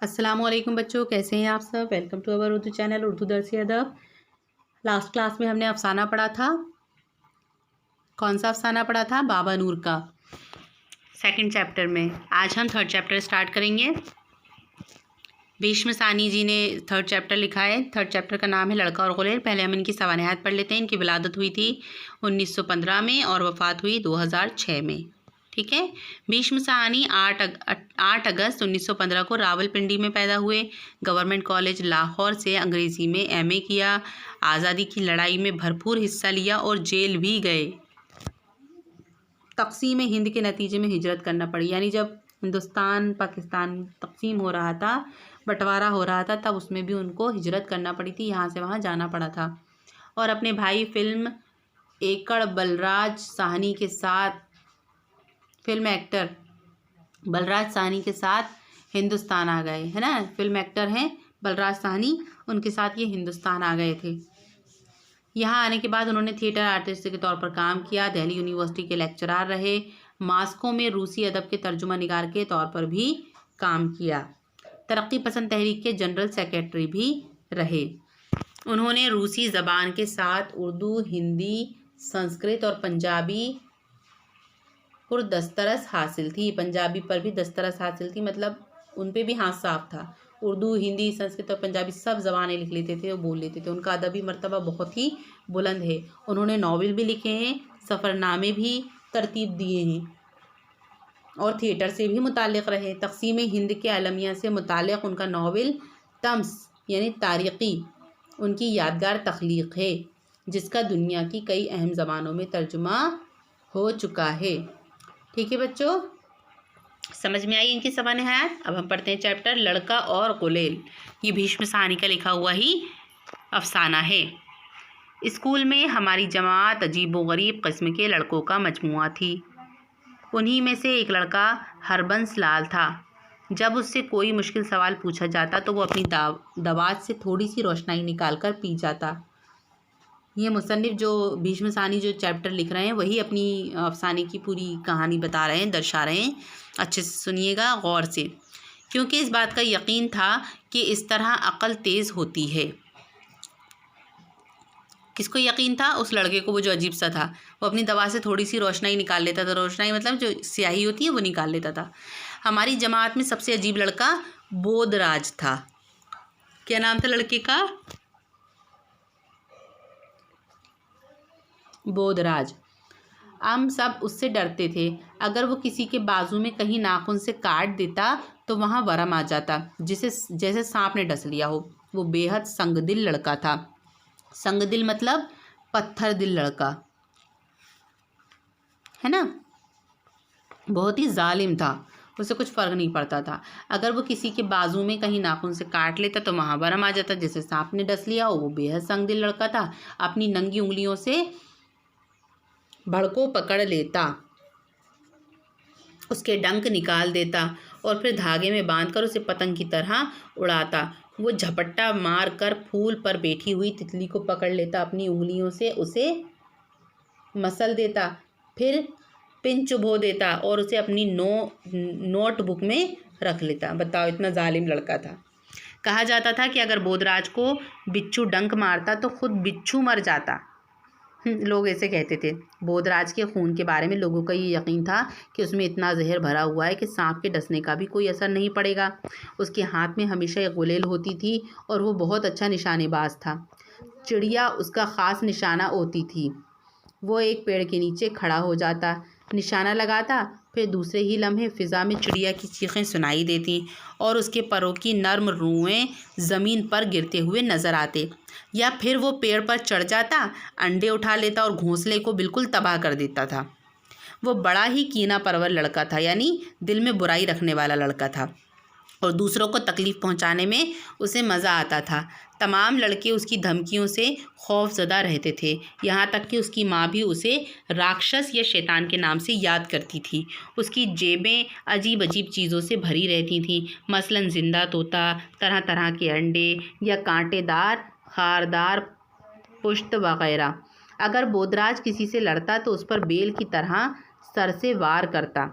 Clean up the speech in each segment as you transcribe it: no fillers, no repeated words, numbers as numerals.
अस्सलामुअलैकुम बच्चों, कैसे हैं आप सब। Welcome to our Urdu channel Urdu Dars Adab. Last class में हमने अफसाना पढ़ा था। कौन सा अफसाना पढ़ा था? बाबा नूर का, सेकंड चैप्टर में। आज हम थर्ड चैप्टर स्टार्ट करेंगे। भीष्म सानी जी ने थर्ड चैप्टर लिखा है। थर्ड चैप्टर का नाम है लड़का और गुलेल। पहले हम इनकी सवानियात पढ़ लेते हैं। इनकी विलादत हुई थी 1915 में और वफ़ात हुई 2006 में। ठीक है। भीष्म साहनी 8 अगस्त 1915 को रावलपिंडी में पैदा हुए। गवर्नमेंट कॉलेज लाहौर से अंग्रेज़ी में एमए किया। आज़ादी की लड़ाई में भरपूर हिस्सा लिया और जेल भी गए। तक़सीम हिंद के नतीजे में हिजरत करना पड़ी, यानी जब हिंदुस्तान पाकिस्तान तक़सीम हो रहा था, बंटवारा हो रहा था, तब उसमें भी उनको हिजरत करना पड़ी थी, यहाँ से वहाँ जाना पड़ा था। और अपने भाई फिल्म एकड़ बलराज साहनी के साथ, फिल्म एक्टर बलराज साहनी के साथ हिंदुस्तान आ गए, है ना। फिल्म एक्टर हैं बलराज साहनी, उनके साथ ये हिंदुस्तान आ गए थे। यहाँ आने के बाद उन्होंने थिएटर आर्टिस्ट के तौर पर काम किया। दिल्ली यूनिवर्सिटी के लेक्चरार रहे। मॉस्को में रूसी अदब के तर्जुमा निगार के तौर पर भी काम किया। तरक्की पसंद तहरीक के जनरल सेक्रेटरी भी रहे। उन्होंने रूसी ज़बान के साथ उर्दू, हिंदी, संस्कृत और पंजाबी पर दस्तरस हासिल थी। पंजाबी पर भी दस्तरस हासिल थी, मतलब उन पे भी हाथ साफ था। उर्दू, हिंदी, संस्कृत और पंजाबी सब ज़बानें लिख लेते थे और बोल लेते थे। उनका अदबी मर्तबा बहुत ही बुलंद है। उन्होंने नावल भी लिखे हैं, सफ़रनामे भी तरतीब दिए हैं और थिएटर से भी मुताल्लिक़ रहे। तक़सीम हिंद के अलमिया से मुताल्लिक़ उनका नावल तम्स यानी तारीख़ी उनकी यादगार तख्लीक़ है, जिसका दुनिया की कई अहम ज़बानों में तर्जुमा हो चुका है। ठीक है बच्चों, समझ में आई इनकी सवानियात। अब हम पढ़ते हैं चैप्टर लड़का और गुलेल। ये भीष्म साहनी का लिखा हुआ ही अफसाना है। स्कूल में हमारी जमात अजीबोगरीब किस्म के लड़कों का मजमुआ थी। उन्हीं में से एक लड़का हरबंस लाल था। जब उससे कोई मुश्किल सवाल पूछा जाता तो वो अपनी दवात से थोड़ी सी रोशनाई निकाल कर पी जाता। ये मुसन्निफ जो भीष्म साहनी जो चैप्टर लिख रहे हैं, वही अपनी अफसाने की पूरी कहानी बता रहे हैं, दर्शा रहे हैं। अच्छे से सुनिएगा गौर से, क्योंकि इस बात का यकीन था कि इस तरह अक्ल तेज़ होती है। किसको यकीन था? उस लड़के को, वो जो अजीब सा था। वो अपनी दवा से थोड़ी सी रोशनाई निकाल लेता था। रोशनाई मतलब जो स्याही होती है वो निकाल लेता था। हमारी जमात में सबसे अजीब लड़का बोधराज था। क्या नाम था लड़के का? बोधराज। हम सब उससे डरते थे। अगर वो किसी के बाजू में कहीं नाखून से काट देता तो वहाँ वरम आ जाता, जैसे सांप ने डस लिया हो। वो बेहद संगदिल लड़का था। संगदिल मतलब पत्थर दिल लड़का, है ना। बहुत ही जालिम था, उसे कुछ फ़र्क नहीं पड़ता था। अगर वो किसी के बाजू में कहीं नाखून से काट लेता तो वहाँ वरम आ जाता, जैसे सांप ने डस लिया हो। वो बेहद संगदिल लड़का था। अपनी नंगी उंगलियों से भड़को पकड़ लेता, उसके डंक निकाल देता और फिर धागे में बांधकर उसे पतंग की तरह उड़ाता। वो झपट्टा मार कर फूल पर बैठी हुई तितली को पकड़ लेता, अपनी उंगलियों से उसे मसल देता, फिर पिन चुभो देता और उसे अपनी नोटबुक में रख लेता। बताओ, इतना जालिम लड़का था। कहा जाता था कि अगर बोधराज को बिच्छू डंक मारता तो खुद बिच्छू मर जाता। लोग ऐसे कहते थे। बोधराज के खून के बारे में लोगों का ये यकीन था कि उसमें इतना जहर भरा हुआ है कि सांप के डसने का भी कोई असर नहीं पड़ेगा। उसके हाथ में हमेशा एक गुलेल होती थी और वो बहुत अच्छा निशानेबाज था। चिड़िया उसका ख़ास निशाना होती थी। वो एक पेड़ के नीचे खड़ा हो जाता, निशाना लगाता, फिर दूसरे ही लम्हे फ़िज़ा में चिड़िया की चीखें सुनाई देती और उसके परों की नर्म रुएं ज़मीन पर गिरते हुए नज़र आते। या फिर वो पेड़ पर चढ़ जाता, अंडे उठा लेता और घोंसले को बिल्कुल तबाह कर देता था। वो बड़ा ही कीना परवर लड़का था, यानी दिल में बुराई रखने वाला लड़का था और दूसरों को तकलीफ़ पहुंचाने में उसे मज़ा आता था। तमाम लड़के उसकी धमकियों से खौफज़दा रहते थे, यहाँ तक कि उसकी माँ भी उसे राक्षस या शैतान के नाम से याद करती थी। उसकी जेबें अजीब अजीब चीज़ों से भरी रहती थीं, मसलन ज़िंदा तोता, तरह तरह के अंडे या कांटेदार खारदार पुश्त वगैरह। अगर बोधराज किसी से लड़ता तो उस पर बेल की तरह सर से वार करता।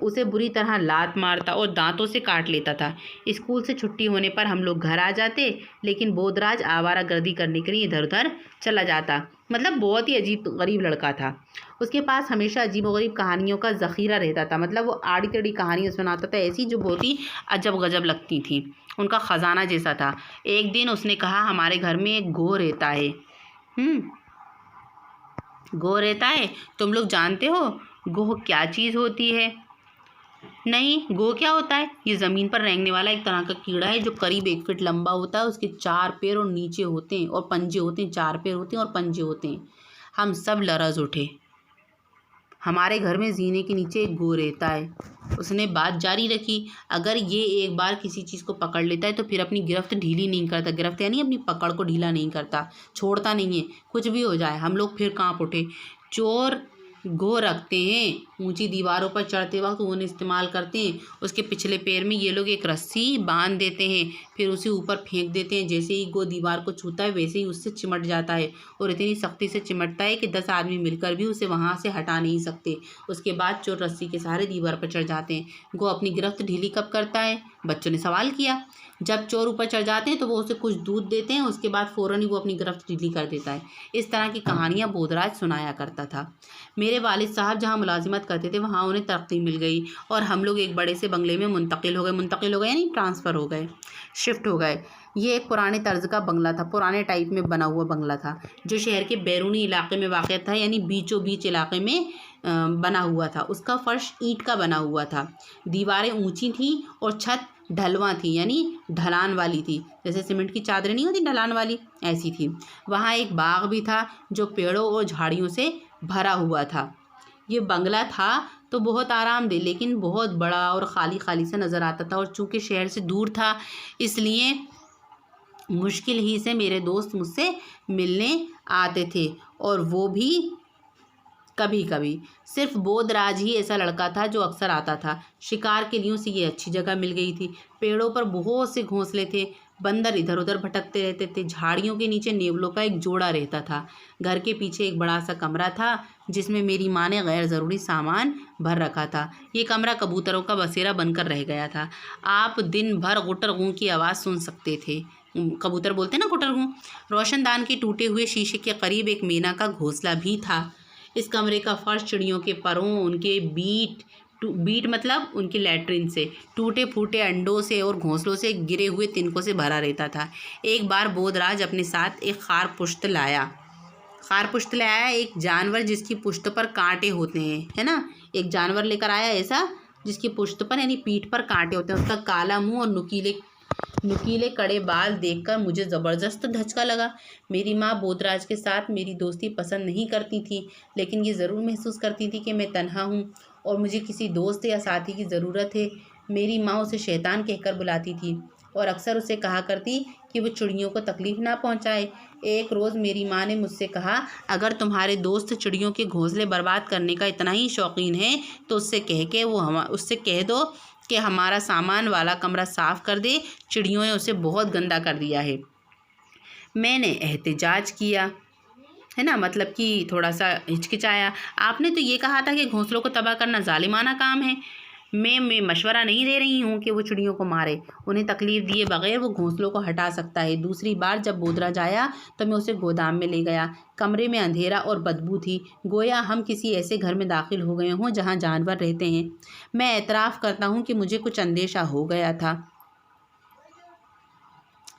उसे बुरी तरह लात मारता और दांतों से काट लेता था। स्कूल से छुट्टी होने पर हम लोग घर आ जाते, लेकिन बोधराज आवारागर्दी करने के लिए इधर उधर चला जाता। मतलब बहुत ही अजीब गरीब लड़का था। उसके पास हमेशा अजीबोगरीब कहानियों का ज़ख़ीरा रहता था। मतलब वो आड़ी टेढ़ी कहानियाँ सुनाता था, ऐसी जो बहुत ही अजब गजब लगती थी, उनका ख़जाना जैसा था। एक दिन उसने कहा, हमारे घर में एक गो रहता है। गो रहता है, तुम लोग जानते हो गो क्या चीज़ होती है? नहीं, गो क्या होता है? ये ज़मीन पर रेंगने वाला एक तरह का कीड़ा है जो करीब 1 फीट लंबा होता है। उसके 4 पैर और नीचे होते हैं और पंजे होते हैं। 4 पैर होते हैं और पंजे होते हैं। हम सब लरज़ उठे। हमारे घर में जीने के नीचे एक गो रहता है। उसने बात जारी रखी, अगर ये एक बार किसी चीज़ को पकड़ लेता है तो फिर अपनी गिरफ्त ढीली नहीं करता। गिरफ्त यानी अपनी पकड़ को ढीला नहीं करता, छोड़ता नहीं है, कुछ भी हो जाए। हम लोग फिर कांप उठे। चोर गो रखते हैं, ऊंची दीवारों पर चढ़ते वक्त उन्हें इस्तेमाल करते हैं। उसके पिछले पैर में ये लोग एक रस्सी बांध देते हैं, फिर उसे ऊपर फेंक देते हैं। जैसे ही गो दीवार को छूता है वैसे ही उससे चिमट जाता है और इतनी सख्ती से चिमटता है कि 10 आदमी मिलकर भी उसे वहाँ से हटा नहीं सकते। उसके बाद चोर रस्सी के सहारे दीवार पर चढ़ जाते हैं। गो अपनी गिरफ्त ढीली कब करता है? बच्चों ने सवाल किया। जब चोर ऊपर चढ़ जाते हैं तो वो उसे कुछ दूध देते हैं, उसके बाद फ़ौरन ही वो अपनी गिरफ्त ढीली कर देता है। इस तरह की कहानियाँ बोधराज सुनाया करता था। मेरे वालिद साहब जहाँ मुलाजिमत करते थे वहाँ उन्हें तरक्की मिल गई और हम लोग एक बड़े से बंगले में मुंतकिल हो गए यानी ट्रांसफ़र हो गए, शिफ्ट हो गए। ये एक पुराने तर्ज का बंगला था, पुराने टाइप में बना हुआ बंगला था, जो शहर के बैरूनी इलाके में वाक़ था, यानी बीचों बीच इलाके में बना हुआ था। उसका फ़र्श ईंट का बना हुआ था, दीवारें ऊंची थीं और छत ढलवां थी, यानी ढलान वाली थी। जैसे सीमेंट की चादरें नहीं होती ढलान वाली, ऐसी थी। वहाँ एक बाग भी था जो पेड़ों और झाड़ियों से भरा हुआ था। ये बंगला था तो बहुत आरामदेह, लेकिन बहुत बड़ा और खाली खाली सा नज़र आता था। और चूँकि शहर से दूर था, इसलिए मुश्किल ही से मेरे दोस्त मुझसे मिलने आते थे, और वो भी कभी कभी। सिर्फ बोधराज ही ऐसा लड़का था जो अक्सर आता था। शिकार के लिए उसे ये अच्छी जगह मिल गई थी। पेड़ों पर बहुत से घोंसले थे, बंदर इधर उधर भटकते रहते थे। झाड़ियों के नीचे नेवलों का एक जोड़ा रहता था। घर के पीछे एक बड़ा सा कमरा था जिसमें मेरी माँ ने गैर ज़रूरी सामान भर रखा था। ये कमरा कबूतरों का बसेरा बनकर रह गया था। आप दिन भर गुटर गूं की आवाज़ सुन सकते थे। कबूतर बोलते ना, गुटर गूं। रोशनदान के टूटे हुए शीशे के करीब एक मेना का घोंसला भी था। इस कमरे का फर्श चिड़ियों के परों, उनके बीट मतलब उनकी लैट्रिन से, टूटे फूटे अंडों से और घोंसलों से गिरे हुए तिनकों से भरा रहता था। एक बार बोधराज अपने साथ एक खारपुश्त लाया, एक जानवर जिसकी पुश्त पर कांटे होते हैं, है ना। एक जानवर लेकर आया ऐसा जिसकी पुश्त पर यानी पीठ पर कांटे होते हैं। उसका काला मुंह और नुकीले कड़े बाल देखकर मुझे ज़बरदस्त धचका लगा। मेरी माँ बोधराज के साथ मेरी दोस्ती पसंद नहीं करती थी, लेकिन ये ज़रूर महसूस करती थी कि मैं तन्हा हूँ और मुझे किसी दोस्त या साथी की ज़रूरत है। मेरी माँ उसे शैतान कहकर बुलाती थी और अक्सर उसे कहा करती कि वो चिड़ियों को तकलीफ़ ना पहुँचाए। एक रोज़ मेरी माँ ने मुझसे कहा, अगर तुम्हारे दोस्त चिड़ियों के घोंसले बर्बाद करने का इतना ही शौकीन है तो उससे कह दो कि हमारा सामान वाला कमरा साफ़ कर दे। चिड़ियों ने उसे बहुत गंदा कर दिया है। मैंने एहतजाज किया, है ना, मतलब कि थोड़ा सा हिचकिचाया। आपने तो ये कहा था कि घोंसलों को तबाह करना जालिमाना काम है। मैं मशवरा नहीं दे रही हूँ कि वो चिड़ियों को मारे, उन्हें तकलीफ़ दिए बगैर वो घोंसलों को हटा सकता है। दूसरी बार जब बोधराज आया तो मैं उसे गोदाम में ले गया। कमरे में अंधेरा और बदबू थी, गोया हम किसी ऐसे घर में दाखिल हो गए हों जहाँ जानवर रहते हैं। मैं एतराफ़ करता हूँ कि मुझे कुछ अंदेशा हो गया था।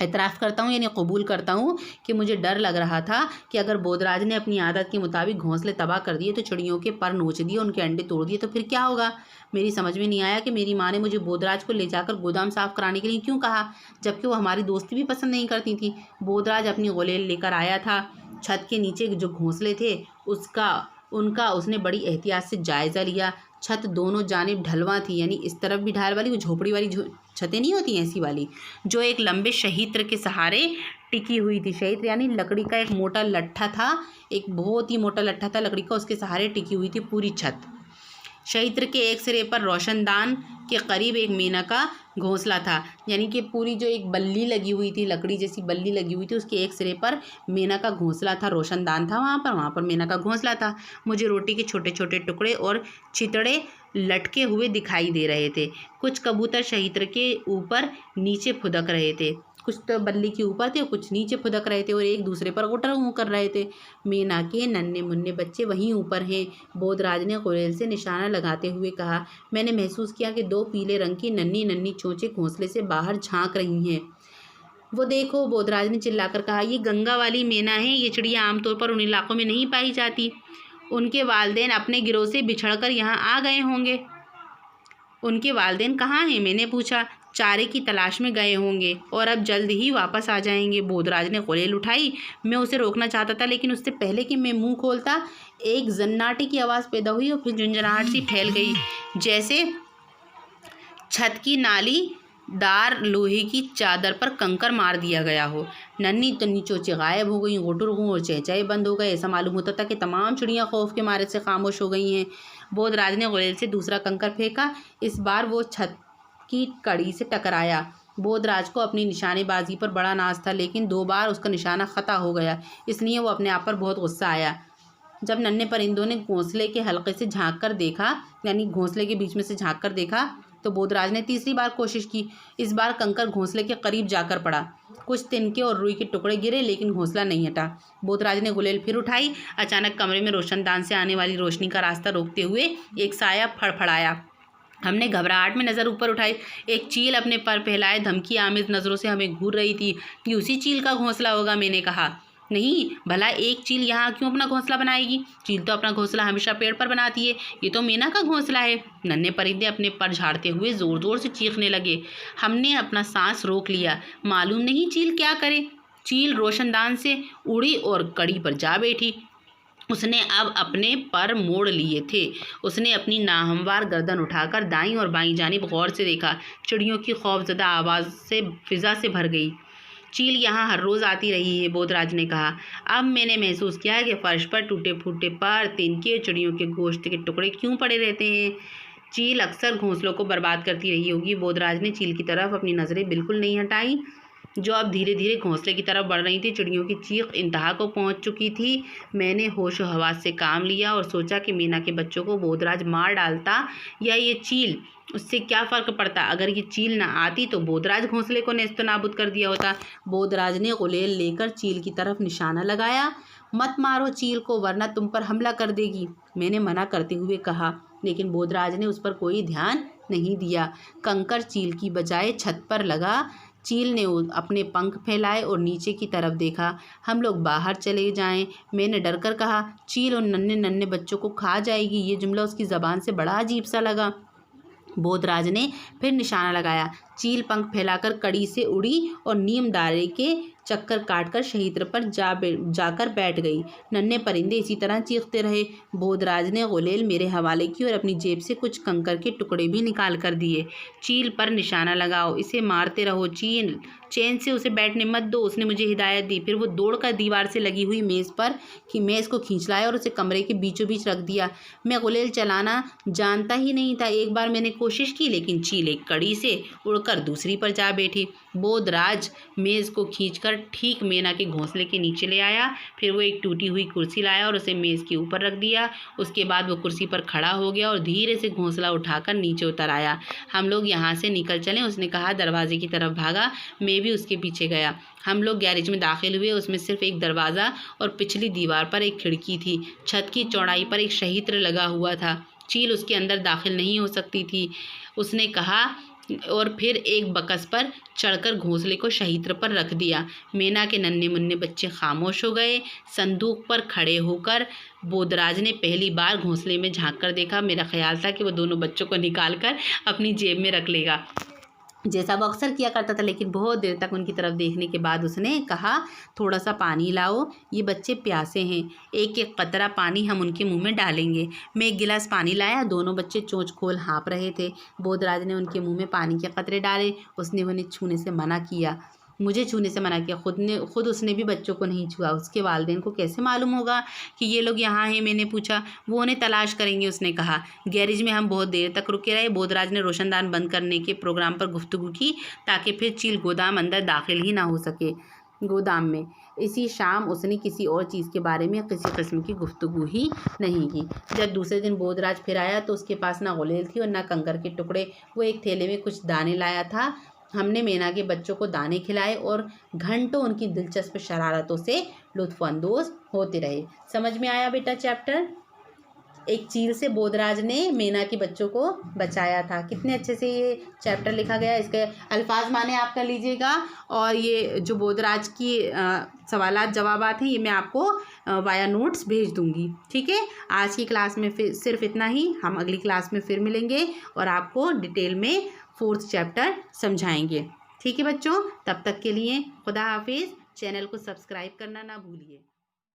एतराफ़ करता हूँ यानी कबूल करता हूँ कि मुझे डर लग रहा था कि अगर बोधराज ने अपनी आदत के मुताबिक घोंसले तबाह कर दिए तो चिड़ियों के पर नोच दिए, उनके अंडे तोड़ दिए तो फिर क्या होगा। मेरी समझ में नहीं आया कि मेरी माँ ने मुझे बोधराज को ले जाकर गोदाम साफ़ कराने के लिए क्यों कहा, जबकि वो हमारी दोस्ती भी पसंद नहीं करती थी। बोधराज अपनी गोलेल लेकर आया था। छत के नीचे जो घोंसले थे उनका उसने बड़ी एहतियात से जायज़ा लिया। छत दोनों जानिब ढलवां थी, यानी इस तरफ भी ढाल वाली, वो झोपड़ी वाली छतें नहीं होती ऐसी वाली, जो एक लंबे शहीत्र के सहारे टिकी हुई थी। शहीत्र यानी लकड़ी का एक मोटा लट्ठा था, एक बहुत ही मोटा लट्ठा था लकड़ी का, उसके सहारे टिकी हुई थी पूरी छत। शहीत्र के एक सिरे पर रोशनदान के करीब एक मेना का घोंसला था, यानी कि पूरी जो एक बल्ली लगी हुई थी, लकड़ी जैसी बल्ली लगी हुई थी, उसके एक सिरे पर मेना का घोंसला था। रोशनदान था वहाँ पर मेना का घोंसला था। मुझे रोटी के छोटे छोटे टुकड़े और चितड़े लटके हुए दिखाई दे रहे थे। कुछ कबूतर शहीतर के ऊपर नीचे फुदक रहे थे, कुछ तो बल्ली के ऊपर थे और कुछ नीचे फुदक रहे थे और एक दूसरे पर गुटरगू कर रहे थे। मीना के नन्हे मुन्ने बच्चे वहीं ऊपर हैं। बोधराज ने गुलेल से निशाना लगाते हुए कहा। मैंने महसूस किया कि 2 पीले रंग की नन्ही नन्ही चोंचें घोंसले से बाहर झांक रही हैं। वो देखो, बोधराज ने चिल्लाकर कहा। ये गंगा वाली मीना है। ये चिड़िया आमतौर पर उन इलाकों में नहीं पाई जाती। उनके वालिदैन अपने गिरोह से बिछड़कर यहाँ आ गए होंगे। उनके वालिदैन कहाँ हैं? मैंने पूछा। चारे की तलाश में गए होंगे और अब जल्द ही वापस आ जाएंगे। बोधराज ने गुलेल उठाई। मैं उसे रोकना चाहता था, लेकिन उससे पहले कि मैं मुंह खोलता, एक जन्नाटे की आवाज़ पैदा हुई और फिर झुंझुनाहट सी फैल गई, जैसे छत की नालीदार लोहे की चादर पर कंकर मार दिया गया हो। नन्ही तन्नी चोंचें गायब हो गई, गुटुरगू और चहचहे बंद हो गए। ऐसा मालूम होता था कि तमाम चिड़ियाँ खौफ के मारे से खामोश हो गई हैं। बोधराज ने गुलेल से दूसरा कंकर फेंका। इस बार वो छत की कड़ी से टकराया। बोधराज को अपनी निशानेबाजी पर बड़ा नाज था, लेकिन 2 बार उसका निशाना खता हो गया, इसलिए वो अपने आप पर बहुत गुस्सा आया। जब नन्हे परिंदों ने घोंसले के हल्के से झांक कर देखा, यानी घोंसले के बीच में से झांक कर देखा, तो बोधराज ने तीसरी बार कोशिश की। इस बार कंकर घोंसले के करीब जाकर पड़ा। कुछ तिनके और रुई के टुकड़े गिरे, लेकिन घोंसला नहीं हटा। बोधराज ने गुलेल फिर उठाई। अचानक कमरे में रोशनदान से आने वाली रोशनी का रास्ता रोकते हुए एक साया फड़फड़ाया। हमने घबराहट में नज़र ऊपर उठाई। एक चील अपने पर फैलाए धमकी आमिज नज़रों से हमें घूर रही थी। ये उसी चील का घोंसला होगा, मैंने कहा। नहीं, भला एक चील यहाँ क्यों अपना घोंसला बनाएगी? चील तो अपना घोंसला हमेशा पेड़ पर बनाती है। ये तो मीना का घोंसला है। नन्हे परिंदे अपने पर झाड़ते हुए ज़ोर ज़ोर से चीखने लगे। हमने अपना सांस रोक लिया। मालूम नहीं चील क्या करे। चील रोशनदान से उड़ी और कड़ी पर जा बैठी। उसने अब अपने पर मोड़ लिए थे। उसने अपनी नाहमवार गर्दन उठाकर दाईं और बाईं जानिब गौर से देखा। चिड़ियों की खौफजदा आवाज़ से फिज़ा से भर गई। चील यहाँ हर रोज़ आती रही है, बोधराज ने कहा। अब मैंने महसूस किया कि फर्श पर टूटे फूटे पर तिनके चिड़ियों के गोश्त के टुकड़े क्यों पड़े रहते हैं। चील अक्सर घोंसलों को बर्बाद करती रही होगी। बोधराज ने चील की तरफ अपनी नज़रें बिल्कुल नहीं हटाई, जो अब धीरे धीरे घोंसले की तरफ बढ़ रही थी। चिड़ियों की चीख इंतहा को पहुंच चुकी थी। मैंने होशो हवास से काम लिया और सोचा कि मीना के बच्चों को बोधराज मार डालता या ये चील, उससे क्या फ़र्क पड़ता। अगर ये चील ना आती तो बोधराज घोंसले को नेस्तो नाबूद कर दिया होता। बोधराज ने गुलेल लेकर चील की तरफ निशाना लगाया। मत मारो चील को, वरना तुम पर हमला कर देगी, मैंने मना करते हुए कहा, लेकिन बोधराज ने उस पर कोई ध्यान नहीं दिया। कंकर चील की बजाय छत पर लगा। चील ने अपने पंख फैलाए और नीचे की तरफ देखा। हम लोग बाहर चले जाएं, मैंने डरकर कहा। चील और नन्हे नन्हे बच्चों को खा जाएगी। ये जुमला उसकी ज़बान से बड़ा अजीब सा लगा। बोधराज ने फिर निशाना लगाया। चील पंख फैलाकर कड़ी से उड़ी और नीम दारे के चक्कर काटकर शहीद पर जाकर बैठ गई। नन्हे परिंदे इसी तरह चीखते रहे। बोधराज ने गुलेल मेरे हवाले की और अपनी जेब से कुछ कंकर के टुकड़े भी निकाल कर दिए। चील पर निशाना लगाओ, इसे मारते रहो। चील, चैन से उसे बैठने मत दो, उसने मुझे हिदायत दी। फिर वो दौड़कर दीवार से लगी हुई मेज़ को खींच लाया और उसे कमरे के बीचों बीच रख दिया। मैं गुलेल चलाना जानता ही नहीं था। एक बार मैंने कोशिश की, लेकिन चील एक कड़ी से उड़कर दूसरी पर जा बैठी। बोधराज मेज़ को खींचकर ठीक मीना के घोंसले के नीचे ले आया। फिर वो एक टूटी हुई कुर्सी लाया और उसे मेज़ के ऊपर रख दिया। उसके बाद वो कुर्सी पर खड़ा हो गया और धीरे से घोंसला उठाकर नीचे उतर आया। हम लोग यहाँ से निकल चलें, उसने कहा। दरवाजे की तरफ भागा। मैं भी उसके पीछे गया। हम लोग गैरेज में दाखिल हुए। उसमें सिर्फ एक दरवाज़ा और पिछली दीवार पर एक खिड़की थी। छत की चौड़ाई पर एक शहीत्र लगा हुआ था। चील उसके अंदर दाखिल नहीं हो सकती थी, उसने कहा, और फिर एक बकस पर चढ़कर घोंसले को शहीत्र पर रख दिया। मीना के नन्हे मुन्ने बच्चे खामोश हो गए। संदूक पर खड़े होकर बोधराज ने पहली बार घोंसले में झांक कर देखा। मेरा ख्याल था कि वो दोनों बच्चों को निकाल कर अपनी जेब में रख लेगा, जैसा वो अक्सर किया करता था। लेकिन बहुत देर तक उनकी तरफ देखने के बाद उसने कहा, थोड़ा सा पानी लाओ, ये बच्चे प्यासे हैं। एक एक कतरा पानी हम उनके मुंह में डालेंगे। मैं एक गिलास पानी लाया। दोनों बच्चे चोंच खोल हाँप रहे थे। बोधराज ने उनके मुंह में पानी के कतरे डाले। उसने उन्हें छूने से मना किया, मुझे छूने से मना किया। खुद उसने भी बच्चों को नहीं छुआ। उसके वालिदैन को कैसे मालूम होगा कि ये लोग यहाँ हैं, मैंने पूछा। वो उन्हें तलाश करेंगे, उसने कहा। गैरेज में हम बहुत देर तक रुके रहे। बोधराज ने रोशनदान बंद करने के प्रोग्राम पर गुफ्तगू की, ताकि फिर चील गोदाम अंदर दाखिल ही ना हो सके। गोदाम में। इसी शाम उसने किसी और चीज़ के बारे में किसी किस्म की गुफ्तगू ही नहीं की। जब दूसरे दिन बोधराज फिर आया तो उसके पास ना गुलेल थी और ना कंकर के टुकड़े। वो एक थैले में कुछ दाने लाया था। हमने मैना के बच्चों को दाने खिलाए और घंटों उनकी दिलचस्प शरारतों से लुत्फ़अंदोज़ होते रहे। समझ में आया बेटा चैप्टर? एक चील से बोधराज ने मैना के बच्चों को बचाया था। कितने अच्छे से ये चैप्टर लिखा गया है। इसके अल्फाज माने आप कर लीजिएगा और ये जो बोधराज की सवालात जवाबात हैं ये मैं आपको वाया नोट्स भेज दूंगी। ठीक है, आज की क्लास में फिर सिर्फ इतना ही। हम अगली क्लास में फिर मिलेंगे और आपको डिटेल में 4th चैप्टर समझाएंगे। ठीक है बच्चों, तब तक के लिए खुदा हाफिज़। चैनल को सब्सक्राइब करना ना भूलिए।